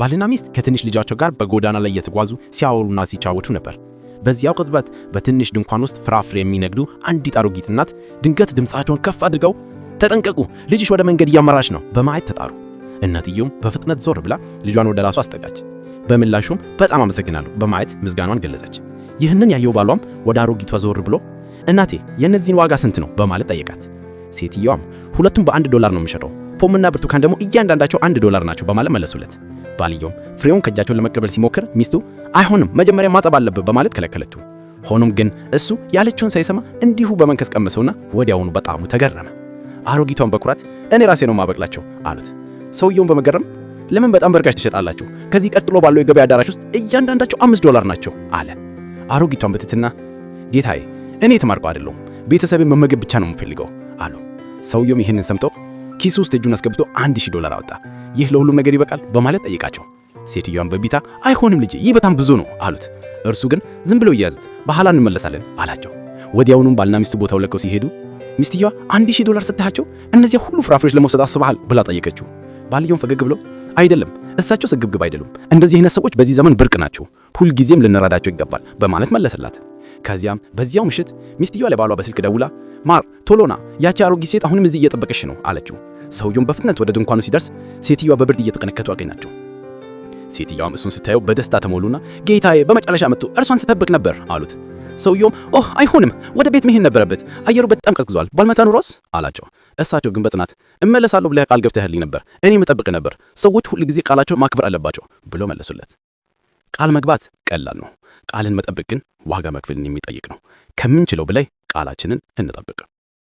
ባልና ሚስት ከትንሽ ልጃቸው ጋር በጎዳና ላይ እየተጓዙ ሲያወሩና ሲጫወቱ ነበር። በዚያው ቅጽበት በትንሽ ድንኳን ውስጥ ፍራፍሬ የሚነግዱ አንዲት አሮጊት እናት ድንገት ድምፃቸውን ከፍ አድርገው ተጠንቀቁ፣ ልጅሽ ወደ መንገድ እያመራች ነው በማለት ተጣሩ። እናትየውም በፍጥነት ዞር ብላ ልጇን ወደ ራሷ አስጠጋች። በምላሹም በጣም አመሰግናለሁ በማለት ምስጋናዋን ገለጸች። ይህንን ያየው ባሏም ወደ አሮጊቷ ዞር ብሎ እናቴ የእነዚህን ዋጋ ስንት ነው በማለት ጠየቃት። ሴትየዋም ሁለቱም $1 ነው የምሸጠው፣ ፖምና ብርቱካን ደግሞ እያንዳንዳቸው $1 ናቸው በማለት መለሱለት። ባልየውም ፍሬውን ከእጃቸው ለመቀበል ሲሞክር ሚስቱ አይሆንም መጀመሪያ ማጠብ አለብህ በማለት ከለከለችው። ሆኖም ግን እሱ ያለችውን ሳይሰማ እንዲሁ በመንከስ ቀመሰውና ወዲያውኑ በጣም ተገረመ። አሮጊቷን በኩራት እኔ ራሴ ነው ማበቅላቸው አሉት። ሰውየውን በመገረም ለምን በጣም በርካሽ ትሸጣላችሁ? ከዚህ ቀጥሎ ባለው የገበያ አዳራሽ ውስጥ እያንዳንዳቸው $5 ናቸው አለ። አሮጊቷን በትህትና ጌታዬ እኔ የተማርኩ አይደለሁም፣ ቤተሰቤን መመገብ ብቻ ነው የምፈልገው አሉ። ሰውየውም ይህንን ሰምቶ ኪሱ ውስጥ እጁን አስገብቶ $1000 አወጣ። ይህ ለሁሉም ነገር ይበቃል በማለት ጠየቃቸው። ሴትዮዋን በቢታ አይሆንም ልጄ ይህ በጣም ብዙ ነው አሉት። እርሱ ግን ዝም ብለው እያያዙት በኋላ እንመለሳለን አላቸው። ወዲያውኑም ባልና ሚስቱ ቦታው ለቀው ሲሄዱ ሚስትየዋ $1000 ሰጥታቸው እነዚያ ሁሉ ፍራፍሬዎች ለመውሰድ አስበሃል ብላ ጠየቀችው። ባልየውም ፈገግ ብሎ አይደለም እሳቸው ስግብግብ አይደሉም፣ እንደዚህ አይነት ሰዎች በዚህ ዘመን ብርቅ ናቸው፣ ሁልጊዜም ልንረዳቸው ይገባል በማለት መለሰላት። ከዚያም በዚያው ምሽት ሚስትየዋ ለባሏ በስልክ ደውላ ማር ቶሎና ያቺ አሮጊት ሴት አሁንም እዚህ እየጠበቀሽ ነው አለችው። ሰውየውም በፍጥነት ወደ ድንኳኑ ሲደርስ ሴትዮዋ በብርድ እየተቀነከቱ አገኛቸው። ሴትዮዋም እሱን ስታየው በደስታ ተሞሉና ጌታዬ በመጨረሻ መጥቶ እርሷን ስጠብቅ ነበር አሉት። ሰውየውም ኦህ አይሆንም ወደ ቤት መሄድ ነበረበት፣ አየሩ በጣም ቀዝቅዟል፣ ባልመጣ ኑሮስ አላቸው። እሳቸው ግን በጽናት እመለሳለሁ ብለህ ቃል ገብተህልኝ ነበር፣ እኔ መጠብቅ ነበር፣ ሰዎች ሁሉ ጊዜ ቃላቸው ማክበር አለባቸው ብሎ መለሱለት። ቃል መግባት ቀላል ነው፣ ቃልን መጠበቅ ግን ዋጋ መክፈልን የሚጠይቅ ነው። ከምንችለው በላይ ቃላችንን እንጠብቅ።